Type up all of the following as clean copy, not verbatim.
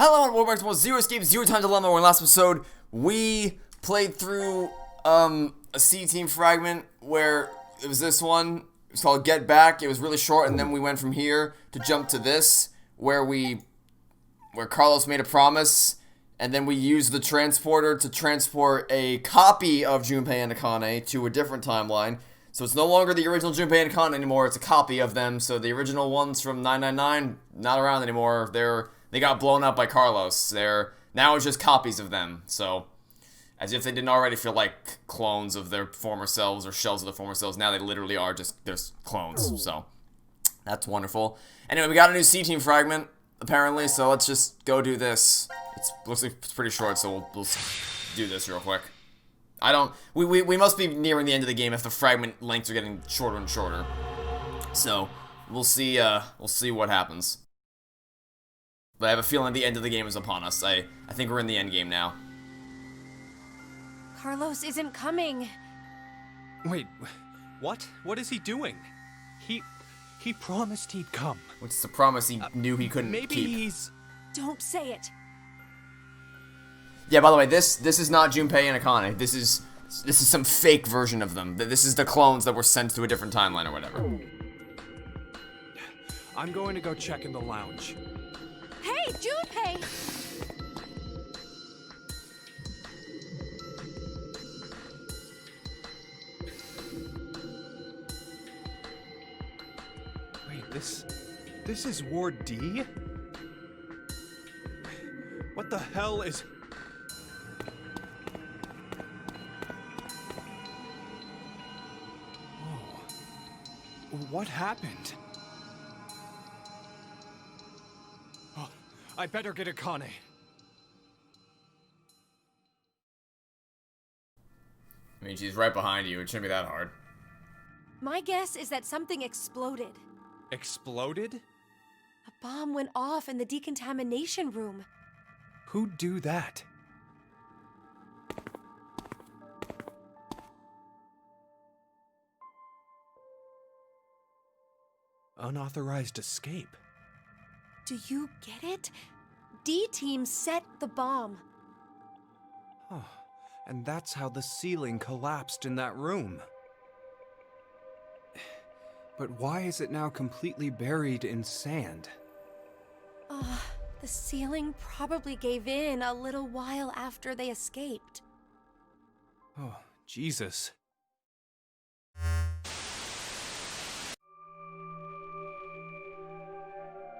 Hello and welcome back to more Zero Escape, Zero Time Dilemma, where in the last episode, we played through, a C-Team fragment, where it was this one, it was called Get Back. It was really short, and then we went from here to jump to this, where Carlos made a promise, and then we used the transporter to transport a copy of Junpei and Akane to a different timeline. So it's no longer the original Junpei and Akane anymore, it's a copy of them, so the original ones from 999, not around anymore. They got blown up by Carlos. Now it's just copies of them. So, as if they didn't already feel like clones of their former selves or shells of their former selves, now they literally are just clones. So, that's wonderful. Anyway, we got a new C-Team fragment, apparently, so let's just go do this. Looks like it's pretty short, so we'll do this real quick. We must be nearing the end of the game if the fragment lengths are getting shorter and shorter. So, we'll see what happens. But I have a feeling the end of the game is upon us. I think we're in the end game now. Carlos isn't coming. Wait, what? What is he doing? He promised he'd come. Which is a promise he knew he couldn't maybe keep. He's... Don't say it. Yeah, by the way, this is not Junpei and Akane. This is some fake version of them. This is the clones that were sent to a different timeline or whatever. I'm going to go check in the lounge. Hey, Junpei! Wait, this is Ward D? What the hell is... Whoa. What happened? I better get Akane. I mean, she's right behind you. It shouldn't be that hard. My guess is that something exploded. Exploded? A bomb went off in the decontamination room. Who'd do that? Unauthorized escape. Do you get it? D-Team set the bomb. Oh, and that's how the ceiling collapsed in that room. But why is it now completely buried in sand? The ceiling probably gave in a little while after they escaped. Oh, Jesus.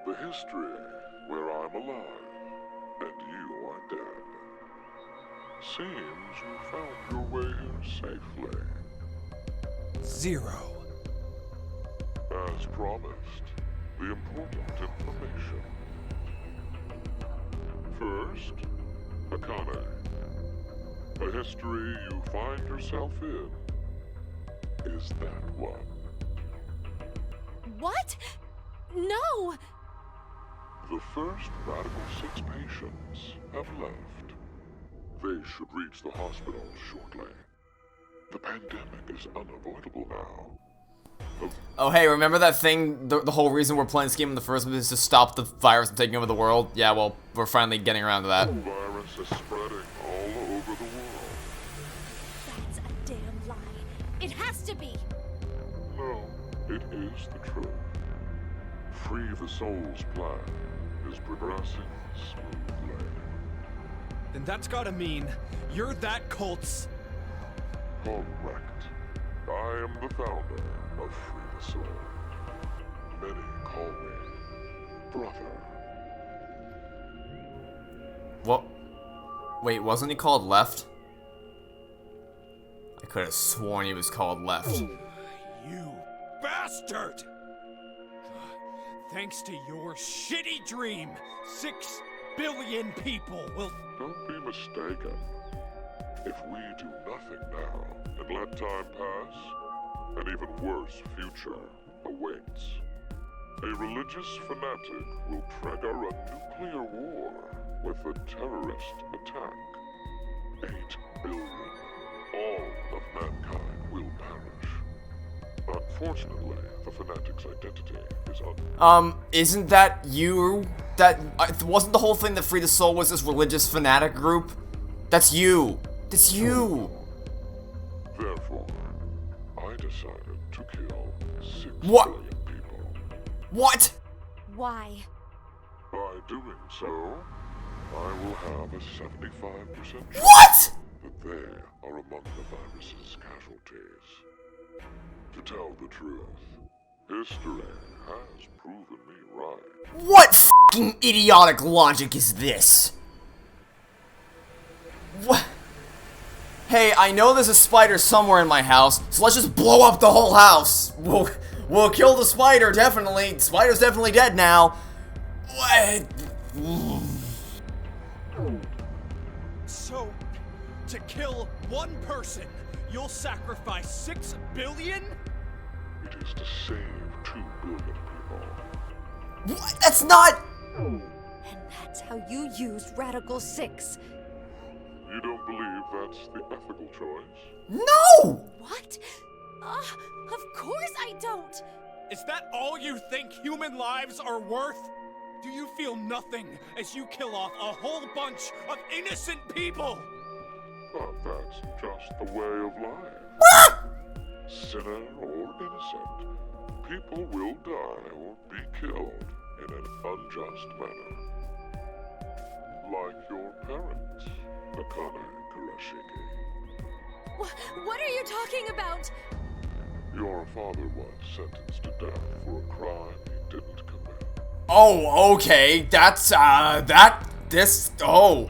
The history where I'm alive and you are dead. Seems you found your way here safely. Zero. As promised, the important information. First, Akane. A history you find yourself in. Is that one? What? No! The first Radical 6 patients have left. They should reach the hospital shortly. The pandemic is unavoidable now. Oh, hey, remember that thing? The whole reason we're playing this game in the first place is to stop the virus from taking over the world? Yeah, well, we're finally getting around to that. The virus is spreading all over the world. That's a damn lie. It has to be. No, it is the truth. Free the Soul's plan is progressing smoothly. Then that's gotta mean you're that cult's... Correct. I am the founder of Free the Soul. Many call me brother. What? Wait, wasn't he called Left? I could have sworn he was called Left. You bastard! Thanks to your shitty dream, 6 billion people will... Don't be mistaken. If we do nothing now and let time pass, an even worse future awaits. A religious fanatic will trigger a nuclear war with a terrorist attack. 8 billion, all of mankind will perish. Unfortunately, the fanatic's identity is unknown. Isn't that you? Wasn't the whole thing that Free the Soul was this religious fanatic group? That's you. That's you. Therefore, I decided to kill 6 What? billion people. What? Why? By doing so, I will have a 75% chance What? that they are among the virus's casualties. To tell the truth, history has proven me right. What f***ing idiotic logic is this? What? Hey, I know there's a spider somewhere in my house, so let's just blow up the whole house. We'll kill the spider, definitely. The spider's definitely dead now. What? So, to kill one person, you'll sacrifice 6 billion? It is to save 2 billion people. What? That's not... And that's how you used Radical 6. You don't believe that's the ethical choice? No! What? Of course I don't! Is that all you think human lives are worth? Do you feel nothing as you kill off a whole bunch of innocent people? But that's just the way of life. Sinner or innocent, people will die or be killed in an unjust manner. Like your parents, Akane Kurashiki. What are you talking about? Your father was sentenced to death for a crime he didn't commit. Oh, okay. That's,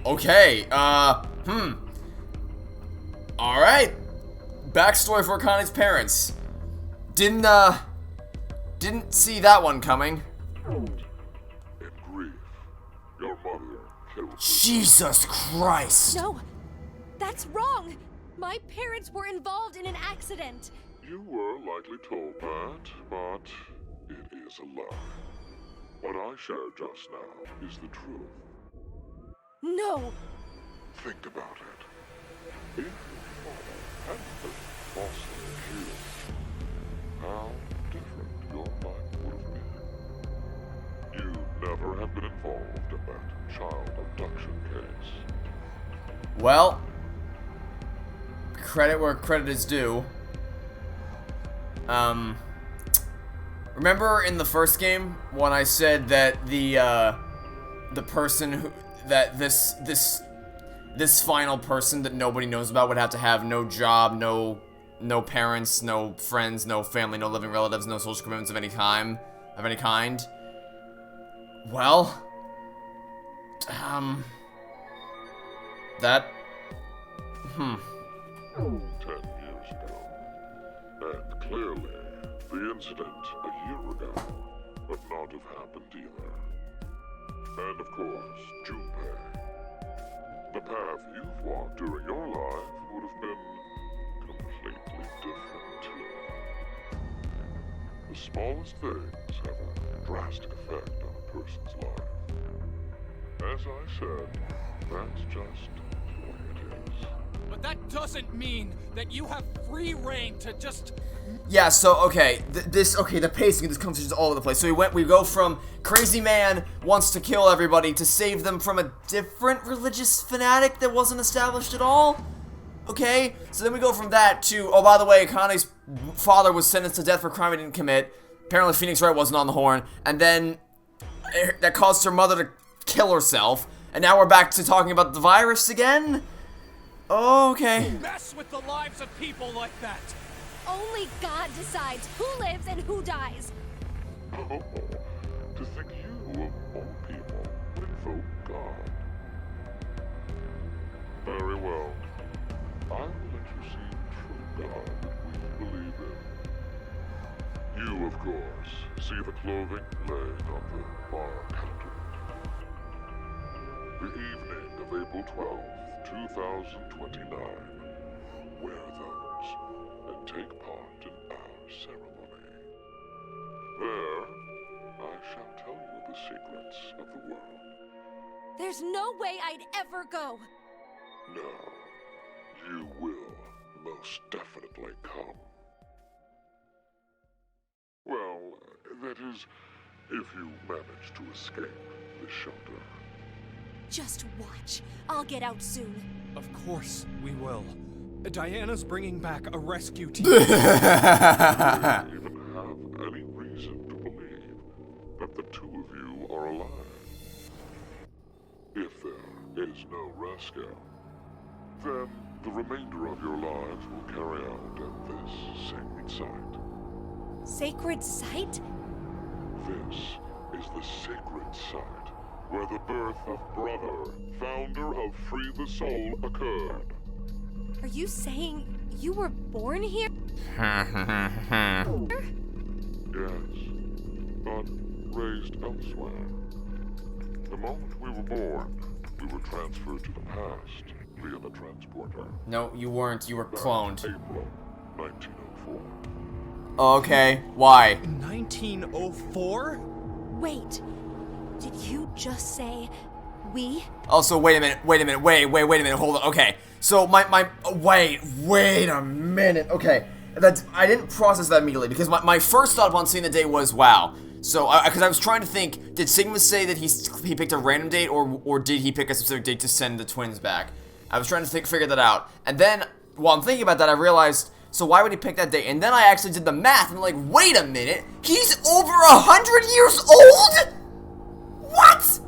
okay. Alright. Backstory for Akane's parents. Didn't see that one coming. In grief, your mother killed Jesus Christ. No, that's wrong. My parents were involved in an accident. You were likely told that, but it is a lie. What I shared just now is the truth. No. Think about it. If your father hadn't been falsely accused, how different your life would have been. You never have been involved in that child abduction case. Well, credit where credit is due. Remember in the first game when I said that the person who this final person that nobody knows about would have to have no job, no parents, no friends, no family, no living relatives, no social commitments of any kind. Well, 10 years ago. And clearly, the incident a year ago would not have happened either. And of course, Junpei. The path you've walked during your life would have been completely different too. The smallest things have a drastic effect on a person's life. As I said, that's just the way it is. But that doesn't mean that you have free reign to just... yeah, so, okay, the pacing of this conversation is all over the place. So we go from crazy man wants to kill everybody to save them from a different religious fanatic that wasn't established at all? Okay, so then we go from that to, oh, by the way, Akane's father was sentenced to death for a crime he didn't commit. Apparently Phoenix Wright wasn't on the horn. And then that caused her mother to kill herself. And now we're back to talking about the virus again? Oh, okay. mess with the lives of people like that. Only God decides who lives and who dies. Oh, to think you, of all people, would invoke God. Very well. I will let you see the true God that we believe in. You, of course, see the clothing laid on the bar counter. The evening of April 12th, 2029. Wear those and take part in our ceremony. There, I shall tell you the secrets of the world. There's no way I'd ever go. No, you will most definitely come. That is, if you manage to escape this shelter. Just watch. I'll get out soon. Of course we will. Diana's bringing back a rescue team. Do you even have any reason to believe that the two of you are alive? If there is no rescue, then the remainder of your lives will carry out at this sacred site. Sacred site? This is the sacred site where the birth of Brother, founder of Free the Soul, occurred. Are you saying you were born here? Yes, but raised elsewhere. The moment we were born, we were transferred to the past via the transporter. No, you weren't. You were cloned. April 1904. Okay, why? 1904? Wait. Did you just say we? Also, wait a minute, wait a minute, hold on, okay. So, wait a minute, okay. I didn't process that immediately, because my first thought upon seeing the date was, wow. So, because I was trying to think, did Sigma say that he picked a random date, or did he pick a specific date to send the twins back? I was trying to figure that out. And then, while I'm thinking about that, I realized, so why would he pick that date? And then I actually did the math, and I'm like, wait a minute, he's over 100 years old?! What?!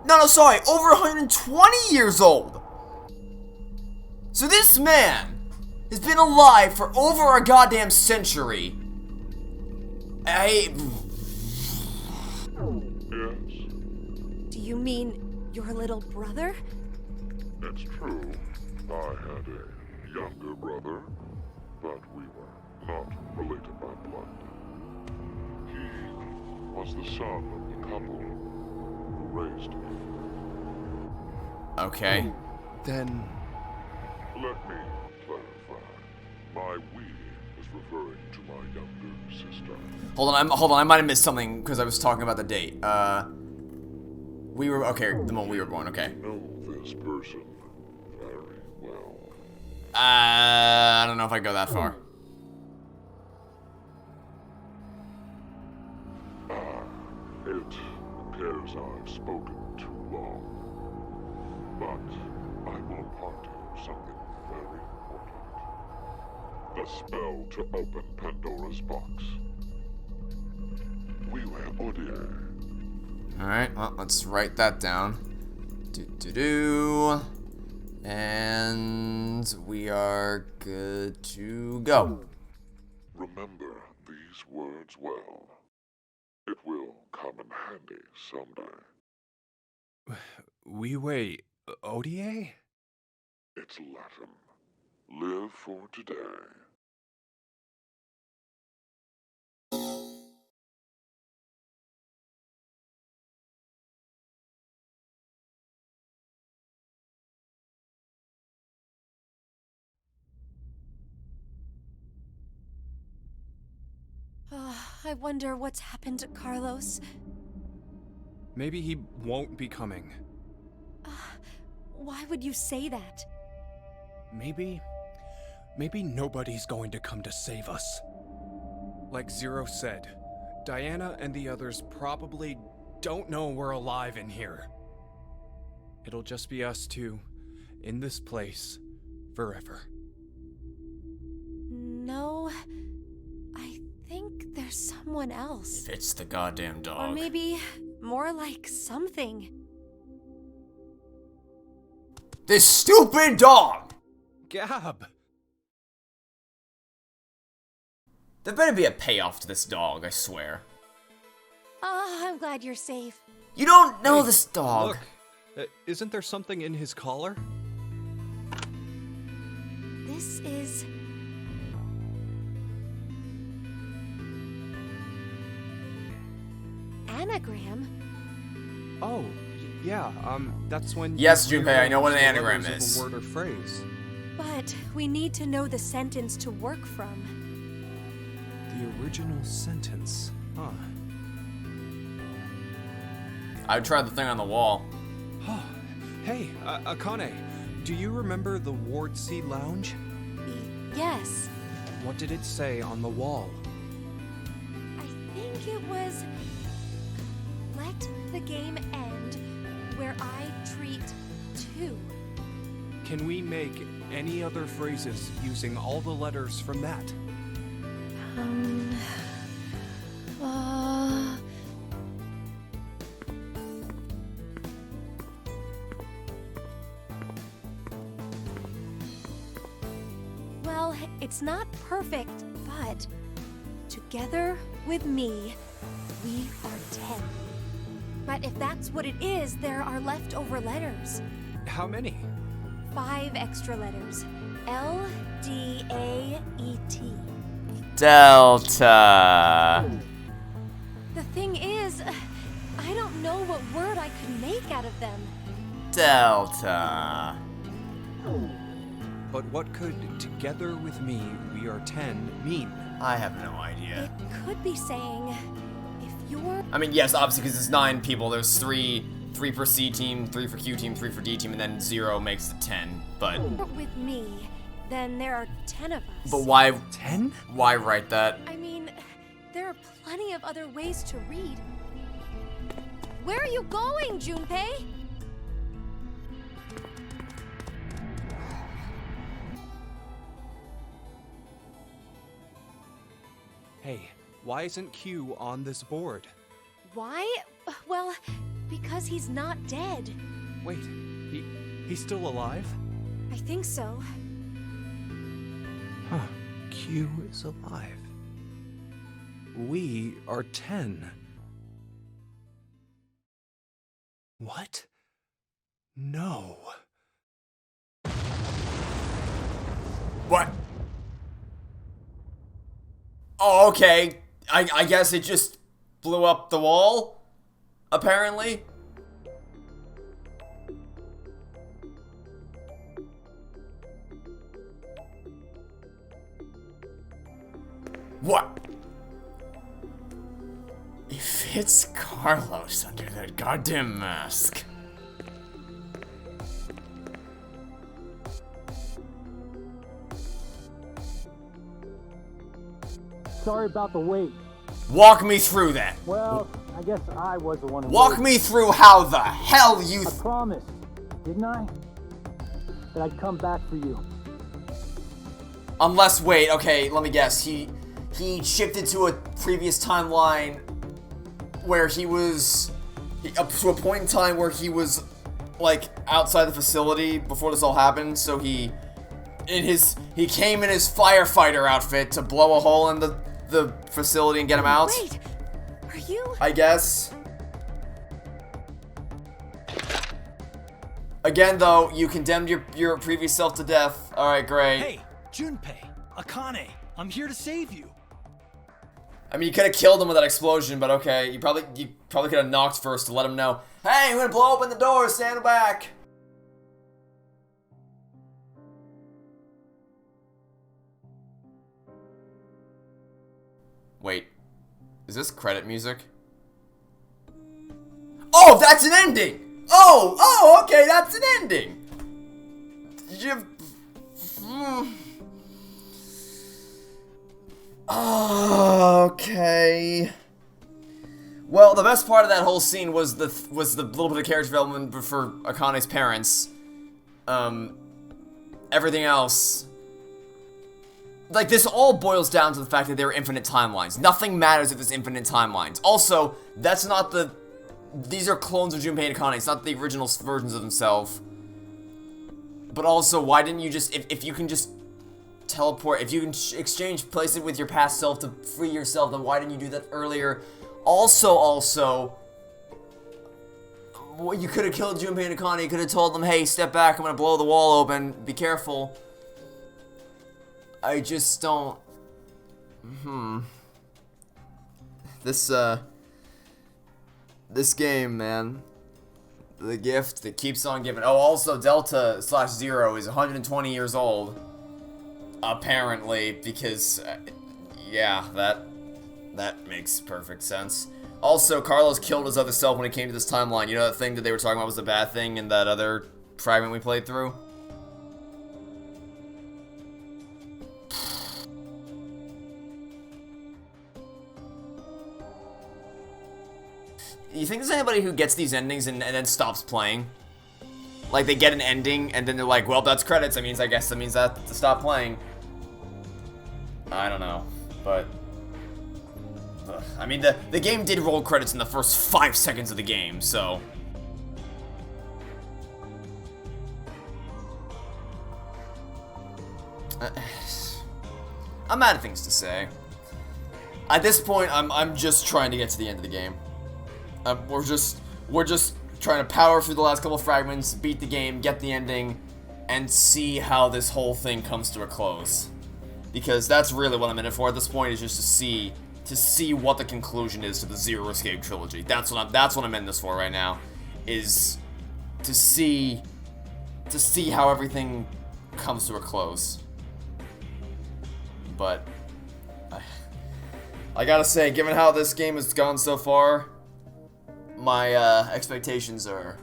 No, sorry, over 120 years old! So this man has been alive for over a goddamn century. Yes. Do you mean your little brother? It's true. I had a younger brother, but we were not related by blood. He was the son of the couple who raised me. Okay. Then... Let me clarify. My we is referring to my younger sister. Hold on, I might have missed something because I was talking about the date. We were, okay, the moment we were born, okay. I know this person very well. I don't know if I go that far. It appears I've spoken too long. But I will impart to you something very important. The spell to open Pandora's box. We were Odier. Alright, well, let's write that down. And we are good to go. Remember these words well. It will come in handy someday. We wait. Odie? It's Latin. Live for today. I wonder what's happened to Carlos. Maybe he won't be coming. Why would you say that? Maybe nobody's going to come to save us. Like Zero said, Diana and the others probably don't know we're alive in here. It'll just be us two, in this place, forever. No, I think there's someone else. It's the goddamn dog. Or maybe more like something. This stupid dog! Gab! There better be a payoff to this dog, I swear. I'm glad you're safe. You don't know this dog. Look, isn't there something in his collar? This is... anagram? Oh, yeah, that's when... Yes, you Junpei, I know what an realize the anagram letters is. of a word or phrase. But we need to know the sentence to work from. The original sentence, huh? I tried the thing on the wall. Hey, Akane, do you remember the Ward C Lounge? Yes. What did it say on the wall? think it was let the game end where I treat two. Can we make any other phrases using all the letters from that? Well, it's not perfect, but together with me, we are 10. But if that's what it is, there are leftover letters. How many? 5 extra letters. L-D-A-E-T. Delta. The thing is, I don't know what word I could make out of them. Delta. But what could "together with me, we are 10" mean? I have no idea. It could be saying, if you're I mean, yes, obviously, because it's 9 people. There's 3 for C team, 3 for Q team, 3 for D team, and then 0 makes it 10. But with me, then there are 10 of us. but why 10? why write that? I mean, there are plenty of other ways to read. Where are you going, Junpei? Hey, why isn't Q on this board? Why? Well, because he's not dead. Wait, he's still alive? I think so. Huh, Q is alive. We are 10. What? No. What? Oh, okay. I guess it just blew up the wall, apparently. What? It fits Carlos under that goddamn mask. Sorry about the wait. Walk me through that. Well, I guess I was the one who Walk waited. me through how the hell you I promised, didn't I? That I'd come back for you. Unless, wait, okay, let me guess. He shifted to a previous timeline where he was up to a point in time where he was like outside the facility before this all happened. So he came in his firefighter outfit to blow a hole in the facility and get him out. Wait, are you? I guess. Again, though, you condemned your previous self to death. All right, great. Hey, Junpei, Akane, I'm here to save you. I mean, you could have killed him with that explosion, but okay. You probably could have knocked first to let him know. Hey, I'm gonna blow open the door. Stand back. Wait, is this credit music? Oh, that's an ending. Oh, okay, that's an ending. Okay. Well, the best part of that whole scene was the little bit of character development for Akane's parents. Everything else, like, this all boils down to the fact that there are infinite timelines. Nothing matters if there's infinite timelines. Also, that's not these are clones of Junpei and Akane. It's not the original versions of themselves. But also, why didn't you just, if you can just teleport, if you can exchange places with your past self to free yourself, then why didn't you do that earlier? Also, well, you could have killed Junpei and Akane. You could have told them, hey, step back, I'm gonna blow the wall open, be careful. I just don't... This game, man. The gift that keeps on giving. Oh, also, Delta/0 is 120 years old. Apparently, because... yeah, that makes perfect sense. Also, Carlos killed his other self when it came to this timeline. You know that thing that they were talking about was the bad thing in that other fragment we played through? you think there's anybody who gets these endings and then stops playing? Like, they get an ending, and then they're like, well, that's credits. I guess that means I have to stop playing. I don't know, but... I mean, the game did roll credits in the first 5 seconds of the game, so... I'm out of things to say. At this point, I'm just trying to get to the end of the game. We're just trying to power through the last couple fragments, beat the game, get the ending, and see how this whole thing comes to a close. Because that's really what I'm in it for at this point, is just to see what the conclusion is to the Zero Escape trilogy. That's what I'm in this for right now, is to see how everything comes to a close. But I gotta say, given how this game has gone so far, my expectations are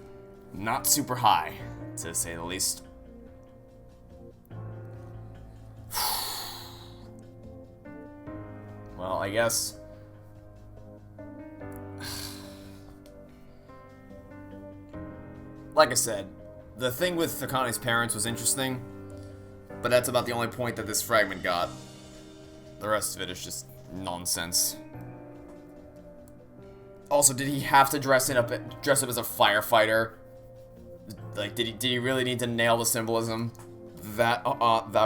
not super high, to say the least. Well, I guess... Like I said, the thing with Akane's parents was interesting, but that's about the only point that this fragment got. The rest of it is just nonsense. Also, did he have to dress up as a firefighter? Like, did he really need to nail the symbolism that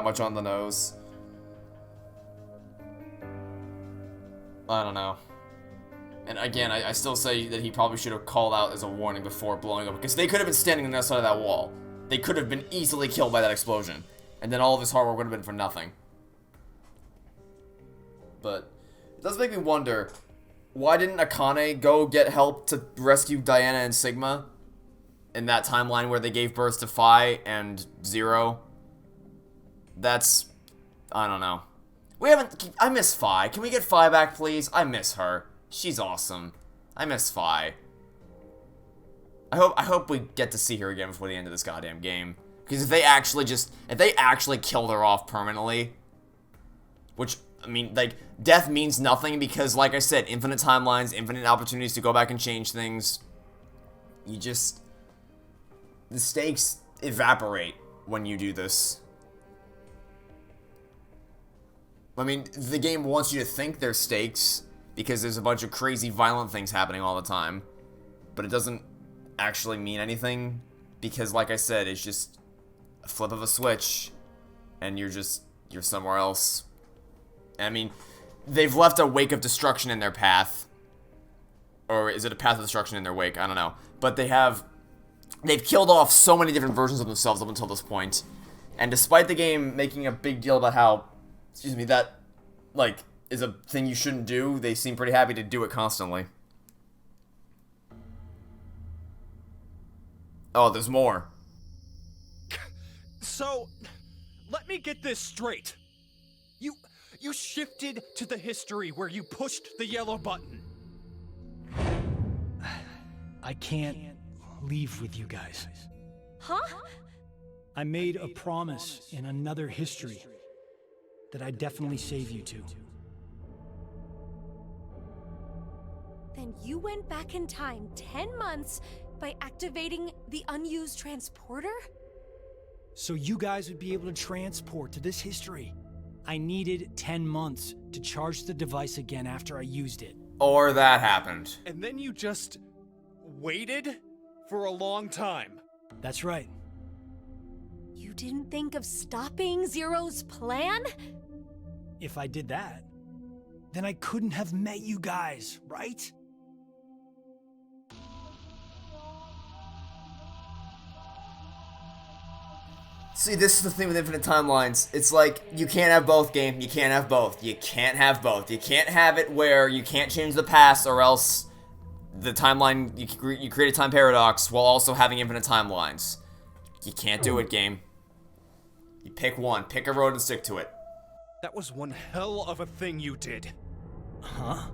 much on the nose? I don't know. And again, I still say that he probably should have called out as a warning before blowing up, because they could have been standing on the other side of that wall. They could have been easily killed by that explosion, and then all of his hard work would have been for nothing. But it does make me wonder, why didn't Akane go get help to rescue Diana and Sigma in that timeline where they gave birth to Phi and Zero? That's... I don't know. I miss Phi. Can we get Phi back, please? I miss her. She's awesome. I miss Phi. I hope we get to see her again before the end of this goddamn game. Because if they actually killed her off permanently, which, I mean, like, death means nothing because, like I said, infinite timelines, infinite opportunities to go back and change things. The stakes evaporate when you do this. I mean, the game wants you to think there's stakes because there's a bunch of crazy violent things happening all the time, but it doesn't actually mean anything because, like I said, it's just a flip of a switch and you're somewhere else. I mean, they've left a wake of destruction in their path, or is it a path of destruction in their wake? I don't know, but they've killed off so many different versions of themselves up until this point, and despite the game making a big deal about how, that, like, is a thing you shouldn't do, they seem pretty happy to do it constantly. Oh, there's more. So, let me get this straight. You shifted to the history where you pushed the yellow button. I can't leave with you guys. Huh? I made a promise in another history that I'd definitely save you two. Then you went back in time 10 months by activating the unused transporter? So you guys would be able to transport to this history. I needed 10 months to charge the device again after I used it. Or that happened. And then you just waited for a long time. That's right. You didn't think of stopping Zero's plan? If I did that, then I couldn't have met you guys, right? See, this is the thing with infinite timelines. It's like, you can't have both, game. You can't have both. You can't have both. You can't have it where you can't change the past, or else the timeline, you create a time paradox while also having infinite timelines. You can't do it, game. You pick one. Pick a road and stick to it. That was one hell of a thing you did. Huh?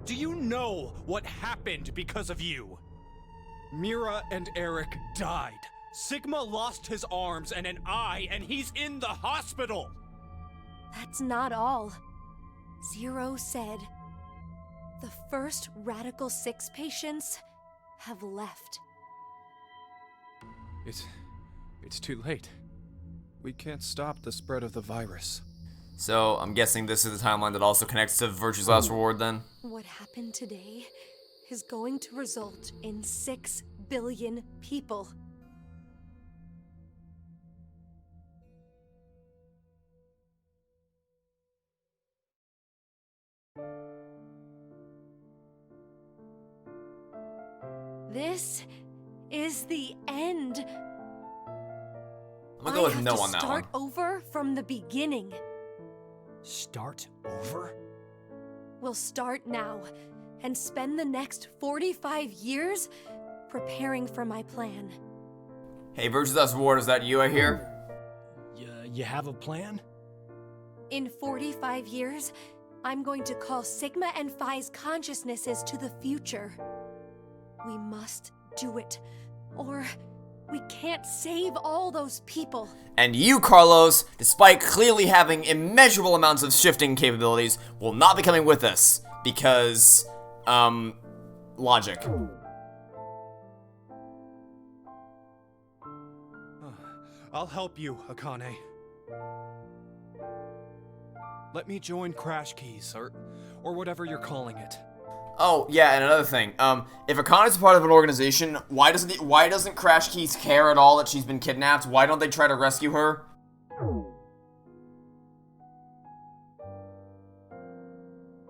Do you know what happened because of you? Mira and Eric died. Sigma lost his arms and an eye, and he's in the hospital! That's not all. Zero said, The first Radical 6 patients have left. It's too late. We can't stop the spread of the virus. So, I'm guessing this is the timeline that also connects to Virtue's Last Reward then? What happened today is going to result in 6 billion people. This is the end. I'm gonna go with I have no to on that one. start over from the beginning. Start over? We'll start now and spend the next 45 years preparing for my plan. Hey, Virtue's Last Reward, is that you I hear? You have a plan? In 45 years, I'm going to call Sigma and Phi's consciousnesses to the future. We must do it, or we can't save all those people. And you, Carlos, despite clearly having immeasurable amounts of shifting capabilities, will not be coming with us. Because, logic. I'll help you, Akane. Let me join Crash Keys, or whatever you're calling it. Oh, yeah, and another thing. If Akane's a part of an organization, why doesn't Crash Keys care at all that she's been kidnapped? Why don't they try to rescue her?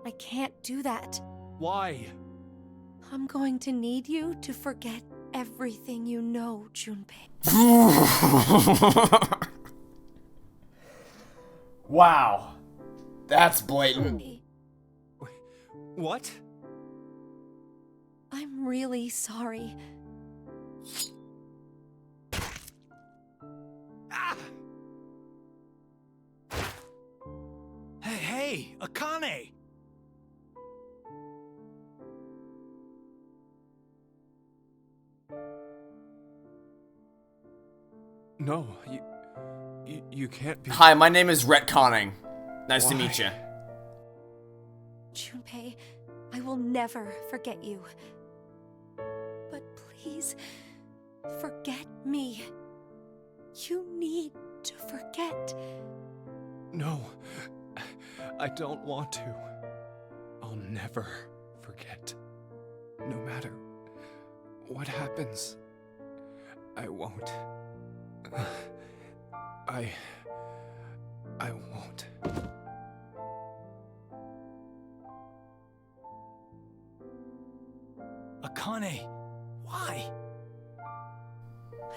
I can't do that. Why? I'm going to need you to forget everything you know, Junpei. Wow. That's blatant. What? I'm really sorry. Ah! Hey, Akane! No, you can't be. Hi, my name is Retconning. Nice to meet you. Junpei, I will never forget you. But please, forget me. You need to forget. No, I don't want to. I'll never forget. No matter what happens, I won't. I won't. Akane, why?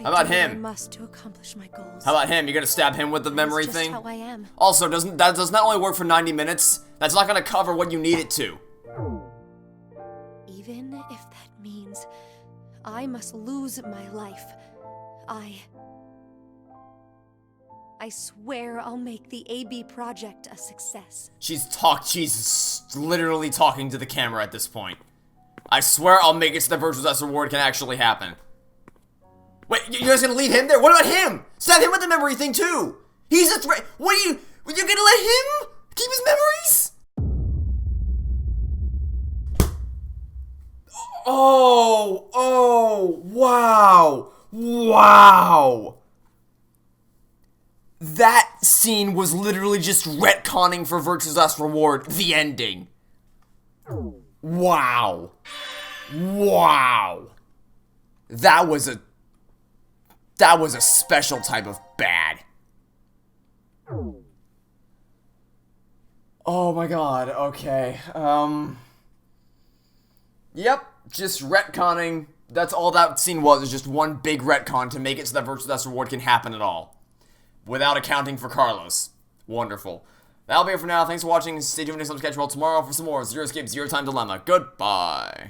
How about I him? must to accomplish my goals. How about him? You gonna stab him with the memory That's just thing? how I am. Also, that does not only work for 90 minutes, that's not gonna cover what you need it to. Even if that means I must lose my life, I swear I'll make the AB project a success. She's literally talking to the camera at this point. I swear I'll make it so the Virtual Test Reward can actually happen. Wait, you guys gonna leave him there? What about him? Stab him with the memory thing too! He's a threat! What are you gonna let him keep his memories? Oh, wow. That scene was literally just retconning for Virtue's Last Reward, the ending. Wow. That was a special type of bad. Oh my god, okay. Yep, just retconning. That's all that scene was just one big retcon to make it so that Virtual Test Reward can happen at all. Without accounting for Carlos. Wonderful. That'll be it for now. Thanks for watching. Stay tuned for next time schedule tomorrow for some more Zero Escape, Zero Time Dilemma. Goodbye.